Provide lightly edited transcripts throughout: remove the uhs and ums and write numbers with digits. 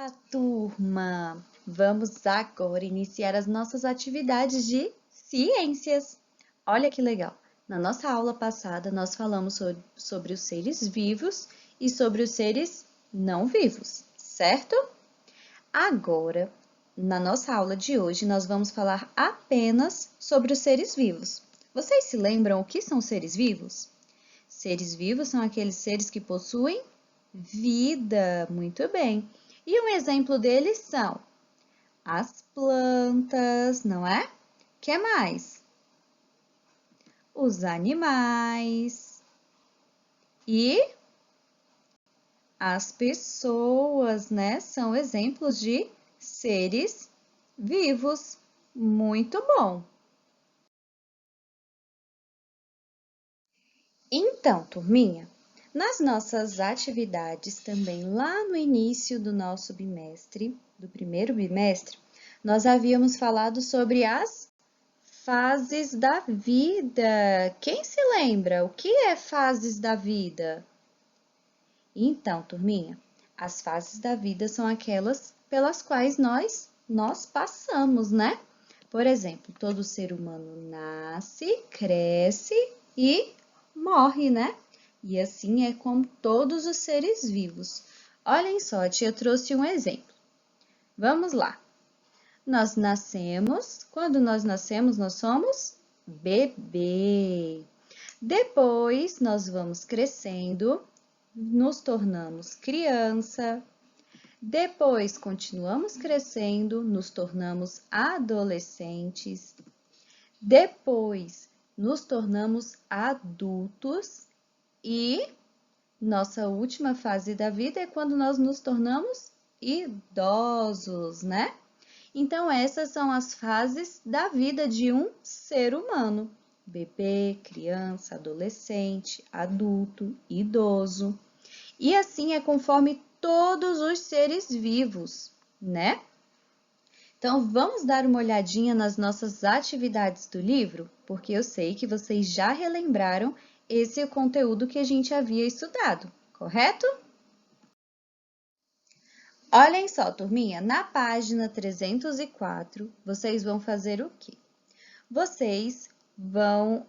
Olá, turma! Vamos agora iniciar as nossas atividades de ciências. Olha que legal! Na nossa aula passada, nós falamos sobre os seres vivos e sobre os seres não vivos, certo? Agora, na nossa aula de hoje, nós vamos falar apenas sobre os seres vivos. Vocês se lembram o que são seres vivos? Seres vivos são aqueles seres que possuem vida, muito bem. E um exemplo deles são as plantas, não é? Que mais? Os animais e as pessoas, né? São exemplos de seres vivos. Muito bom! Então, turminha, nas nossas atividades também lá no início do nosso bimestre, do primeiro bimestre, nós havíamos falado sobre as fases da vida. Quem se lembra? O que é fases da vida? Então, turminha, as fases da vida são aquelas pelas quais nós passamos, né? Por exemplo, todo ser humano nasce, cresce e morre, né? E assim é com todos os seres vivos. Olhem só, a tia trouxe um exemplo. Vamos lá. Nós nascemos, quando nós nascemos, nós somos bebê. Depois, nós vamos crescendo, nos tornamos criança. Depois, continuamos crescendo, nos tornamos adolescentes. Depois, nos tornamos adultos e nossa última fase da vida é quando nós nos tornamos idosos, né? Então, essas são as fases da vida de um ser humano: bebê, criança, adolescente, adulto, idoso. E assim é conforme todos os seres vivos, né? Então, vamos dar uma olhadinha nas nossas atividades do livro, porque eu sei que vocês já relembraram esse conteúdo que a gente havia estudado, correto? Olhem só, turminha, na página 304, vocês vão fazer o quê? Vocês vão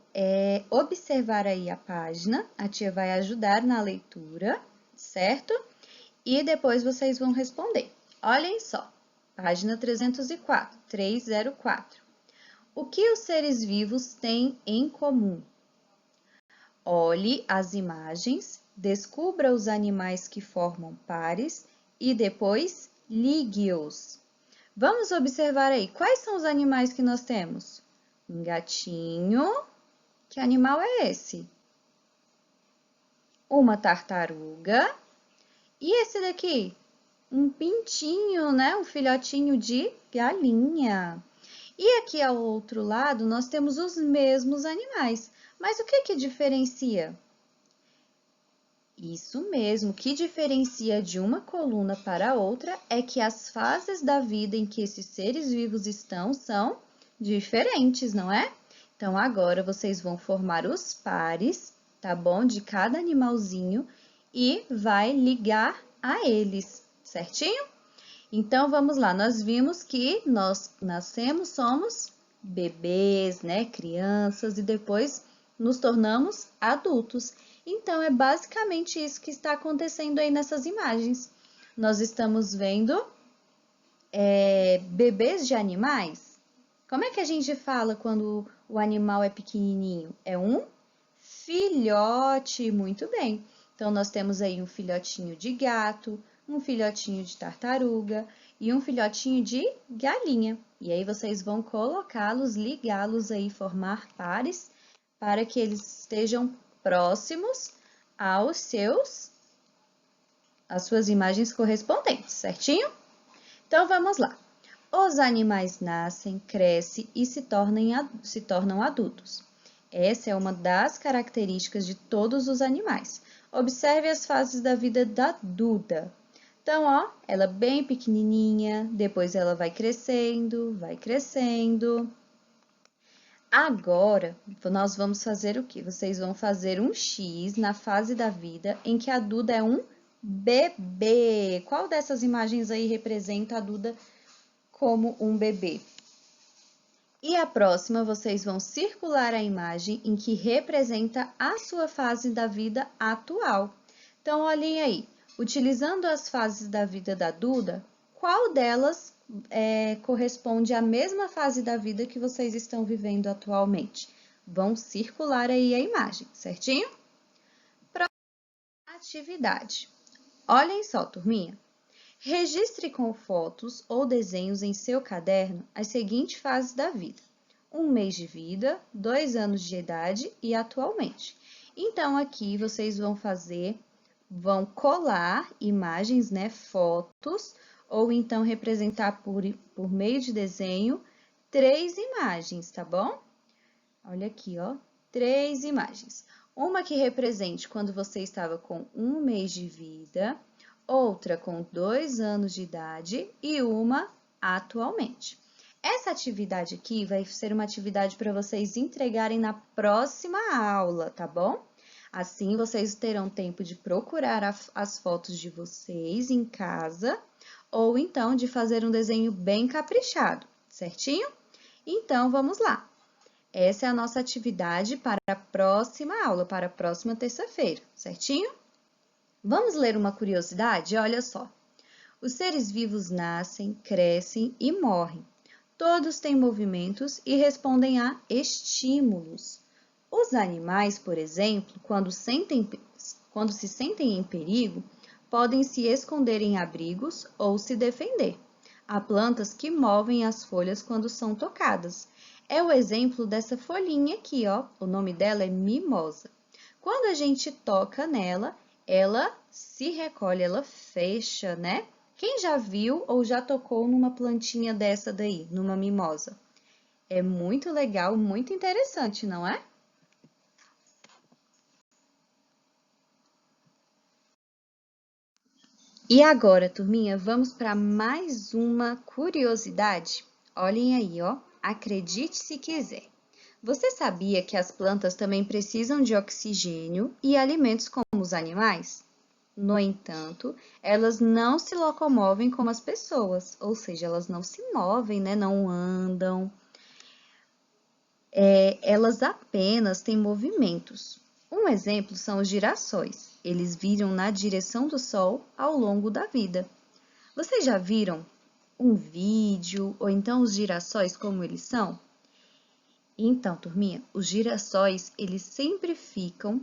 observar aí a página, a tia vai ajudar na leitura, certo? E depois vocês vão responder. Olhem só, página 304. O que os seres vivos têm em comum? Olhe as imagens, descubra os animais que formam pares e depois ligue-os. Vamos observar aí, quais são os animais que nós temos? Um gatinho. Que animal é esse? Uma tartaruga. E esse daqui? Um pintinho, né? Um filhotinho de galinha. E aqui ao outro lado, nós temos os mesmos animais. Mas o que diferencia? Isso mesmo, o que diferencia de uma coluna para outra é que as fases da vida em que esses seres vivos estão são diferentes, não é? Então, agora vocês vão formar os pares, tá bom? De cada animalzinho e vai ligar a eles, certinho? Então, vamos lá. Nós vimos que nós nascemos, somos bebês, né? Crianças e depois nos tornamos adultos. Então, é basicamente isso que está acontecendo aí nessas imagens. Nós estamos vendo bebês de animais. Como é que a gente fala quando o animal é pequenininho? É um filhote, muito bem. Então, nós temos aí um filhotinho de gato, um filhotinho de tartaruga e um filhotinho de galinha. E aí, vocês vão colocá-los, ligá-los aí, formar pares, para que eles estejam próximos às suas imagens correspondentes, certinho? Então, vamos lá. Os animais nascem, crescem e se tornam adultos. Essa é uma das características de todos os animais. Observe as fases da vida da Duda. Então, ó, ela é bem pequenininha, depois ela vai crescendo, vai crescendo. Agora, nós vamos fazer o quê? Vocês vão fazer um X na fase da vida em que a Duda é um bebê. Qual dessas imagens aí representa a Duda como um bebê? E a próxima, vocês vão circular a imagem em que representa a sua fase da vida atual. Então, olhem aí, utilizando as fases da vida da Duda, qual delas corresponde à mesma fase da vida que vocês estão vivendo atualmente? Vão circular aí a imagem, certinho? Próxima atividade. Olhem só, turminha. Registre com fotos ou desenhos em seu caderno as seguintes fases da vida: 1 mês de vida, 2 anos de idade e atualmente. Então, aqui vocês vão colar imagens, né, fotos, ou então representar por meio de desenho 3 imagens, tá bom? Olha aqui, ó, 3 imagens. Uma que represente quando você estava com 1 mês de vida, outra com 2 anos de idade e uma atualmente. Essa atividade aqui vai ser uma atividade para vocês entregarem na próxima aula, tá bom? Assim, vocês terão tempo de procurar as fotos de vocês em casa ou então de fazer um desenho bem caprichado, certinho? Então, vamos lá. Essa é a nossa atividade para a próxima aula, para a próxima terça-feira, certinho? Vamos ler uma curiosidade? Olha só. Os seres vivos nascem, crescem e morrem. Todos têm movimentos e respondem a estímulos. Os animais, por exemplo, quando se sentem em perigo, podem se esconder em abrigos ou se defender. Há plantas que movem as folhas quando são tocadas. É o exemplo dessa folhinha aqui, ó. O nome dela é mimosa. Quando a gente toca nela, ela se recolhe, ela fecha, né? Quem já viu ou já tocou numa plantinha dessa daí, numa mimosa? É muito legal, muito interessante, não é? E agora, turminha, vamos para mais uma curiosidade? Olhem aí, ó. Acredite se quiser. Você sabia que as plantas também precisam de oxigênio e alimentos como os animais? No entanto, elas não se locomovem como as pessoas, ou seja, elas não se movem, né? Não andam. Elas apenas têm movimentos. Um exemplo são os girassóis. Eles viram na direção do sol ao longo da vida. Vocês já viram um vídeo ou então os girassóis como eles são? Então, turminha, os girassóis, eles sempre ficam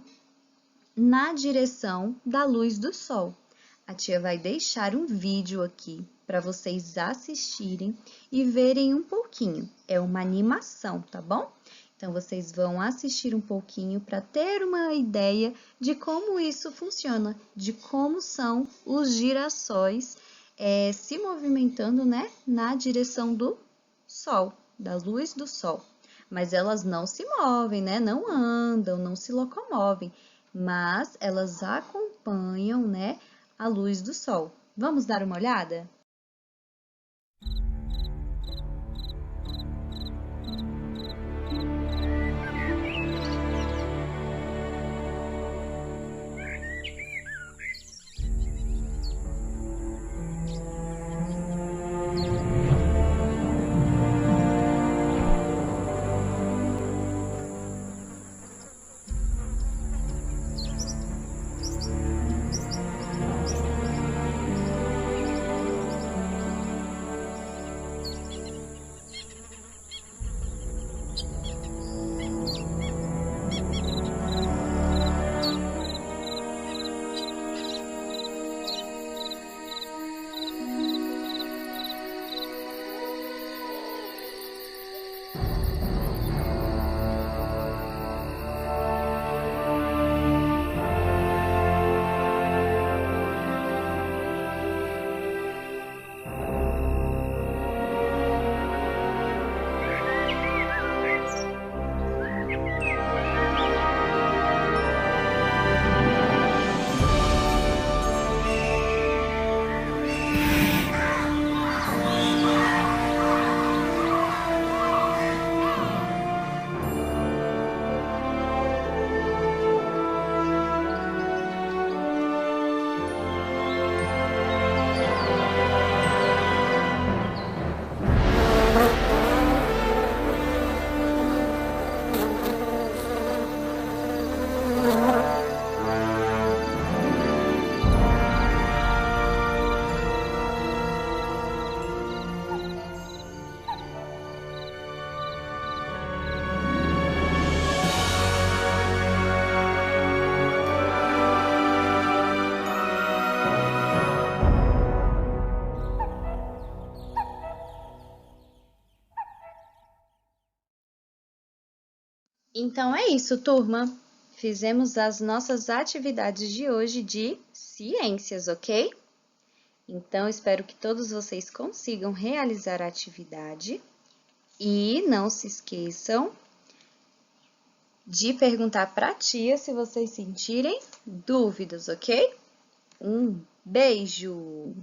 na direção da luz do sol. A tia vai deixar um vídeo aqui para vocês assistirem e verem um pouquinho. É uma animação, tá bom? Então, vocês vão assistir um pouquinho para ter uma ideia de como isso funciona, de como são os girassóis se movimentando, né, na direção do sol, da luz do sol. Mas elas não se movem, né? Não andam, não se locomovem, mas elas acompanham, né, a luz do sol. Vamos dar uma olhada? Então é isso, turma. Fizemos as nossas atividades de hoje de ciências, ok? Então, espero que todos vocês consigam realizar a atividade e não se esqueçam de perguntar para a tia se vocês sentirem dúvidas, ok? Um beijo!